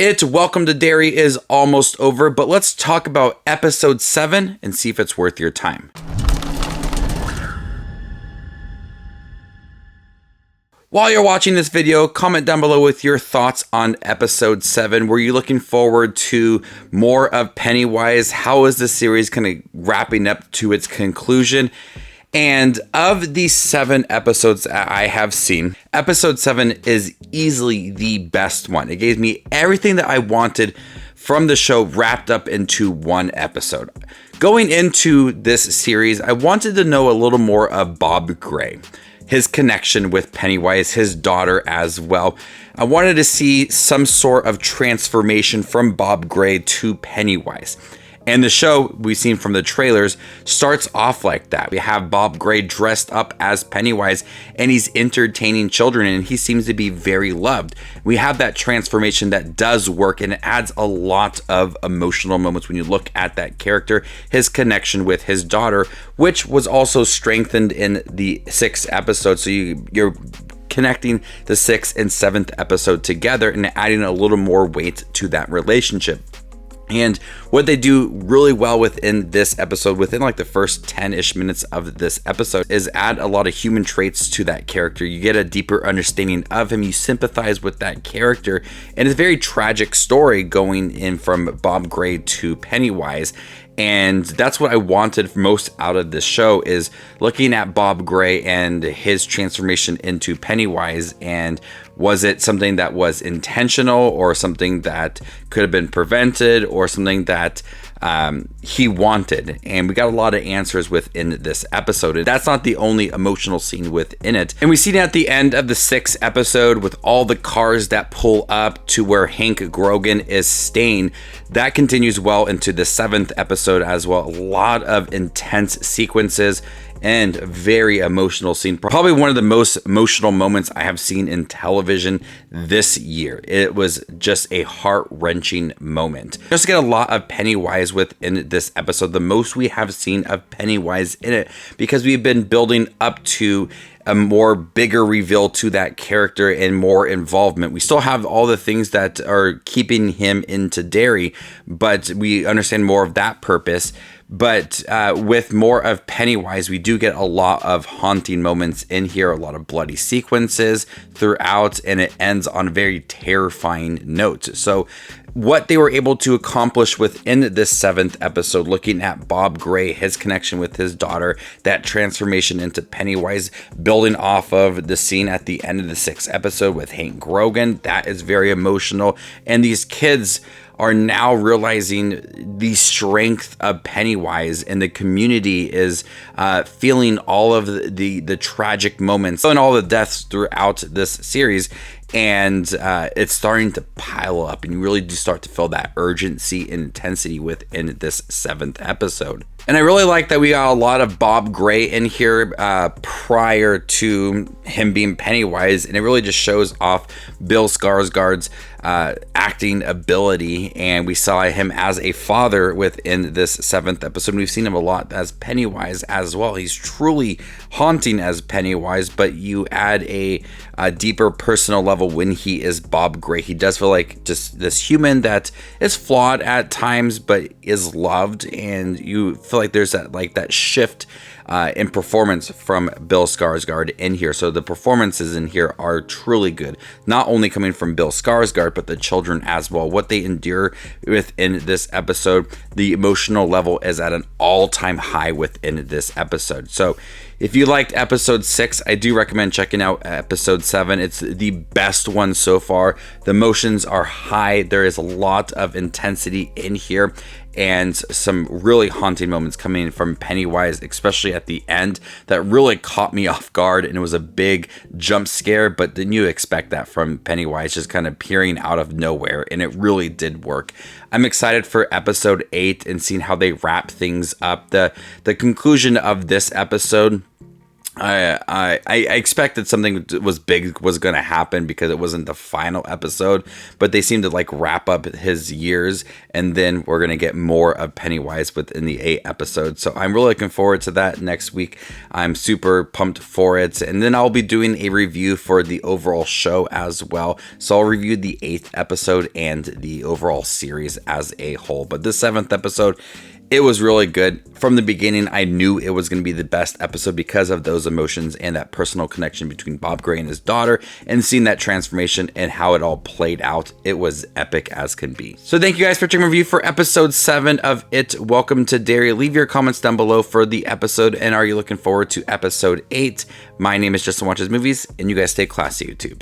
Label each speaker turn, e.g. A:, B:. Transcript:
A: Welcome to Derry is almost over, but let's talk about episode 7 and see if it's worth your time. While you're watching this video, comment down below with your thoughts on episode 7. Were you looking forward to more of Pennywise? How is the series kind of wrapping up to its conclusion? And of the 7 episodes that I have seen, episode 7 is easily the best one. It gave me everything that I wanted from the show wrapped up into one episode. Going into this series, I wanted to know a little more of Bob Gray, his connection with Pennywise, his daughter as well. I wanted to see some sort of transformation from Bob Gray to Pennywise. And the show, we've seen from the trailers, starts off like that. We have Bob Gray dressed up as Pennywise, and he's entertaining children, and he seems to be very loved. We have that transformation that does work, and it adds a lot of emotional moments when you look at that character, his connection with his daughter, which was also strengthened in the 6th episode. So you're connecting the 6th and 7th episode together and adding a little more weight to that relationship. And what they do really well within this episode, within like the first 10-ish minutes of this episode, is add a lot of human traits to that character. You get a deeper understanding of him. You sympathize with that character. And it's a very tragic story going in from Bob Gray to Pennywise. And that's what I wanted most out of this show, is looking at Bob Gray and his transformation into Pennywise. And was it something that was intentional, or something that could have been prevented, or something that he wanted? And we got a lot of answers within this episode. And that's not the only emotional scene within it. And we see it at the end of the 6th episode with all the cars that pull up to where Hank Grogan is staying. That continues well into the 7th episode as well. A lot of intense sequences and very emotional scene. Probably one of the most emotional moments I have seen in television this year. It was just a heart-wrenching moment. Just get a lot of Pennywise within this episode, the most we have seen of Pennywise in it, because we've been building up to a more bigger reveal to that character and more involvement. We still have all the things that are keeping him into Derry, but we understand more of that purpose. But with more of Pennywise, we do get a lot of haunting moments in here, a lot of bloody sequences throughout, and it ends on a very terrifying note. So what they were able to accomplish within this 7th episode, looking at Bob Gray, his connection with his daughter, that transformation into Pennywise, building off of the scene at the end of the 6th episode with Hank Grogan, that is very emotional. And these kids are now realizing the strength of Pennywise, and the community is feeling all of the tragic moments and all the deaths throughout this series. And it's starting to pile up, and you really do start to feel that urgency and intensity within this 7th episode. And I really like that we got a lot of Bob Gray in here prior to him being Pennywise, and it really just shows off Bill Skarsgård's acting ability. And we saw him as a father within this 7th episode. We've seen him a lot as Pennywise as well. He's truly haunting as Pennywise, but you add a deeper personal level when he is Bob Gray. He does feel like just this human that is flawed at times, but is loved, and you feel like there's that shift in performance from Bill Skarsgård in here. So the performances in here are truly good, not only coming from Bill Skarsgård, but the children as well. What they endure within this episode, the emotional level is at an all-time high within this episode. So if you liked episode 6, I do recommend checking out episode 7. It's the best one so far. The emotions are high. There is a lot of intensity in here, and some really haunting moments coming from Pennywise, especially at the end, that really caught me off guard, and it was a big jump scare, but then you expect that from Pennywise just kind of appearing out of nowhere, and it really did work. I'm excited for episode 8 and seeing how they wrap things up. The conclusion of this episode I expected something was big was going to happen because it wasn't the final episode, but they seem to like wrap up his years, and then we're going to get more of Pennywise within the 8 episodes. So I'm really looking forward to that next week. I'm super pumped for it, and then I'll be doing a review for the overall show as well. So I'll review the 8th episode and the overall series as a whole. But the 7th episode, it was really good. From the beginning, I knew it was going to be the best episode because of those emotions and that personal connection between Bob Gray and his daughter, and seeing that transformation and how it all played out. It was epic as can be. So thank you guys for checking my review for episode 7 of It. Welcome to Derry. Leave your comments down below for the episode, and are you looking forward to episode 8? My name is Justin Watches Movies, and you guys stay classy, YouTube.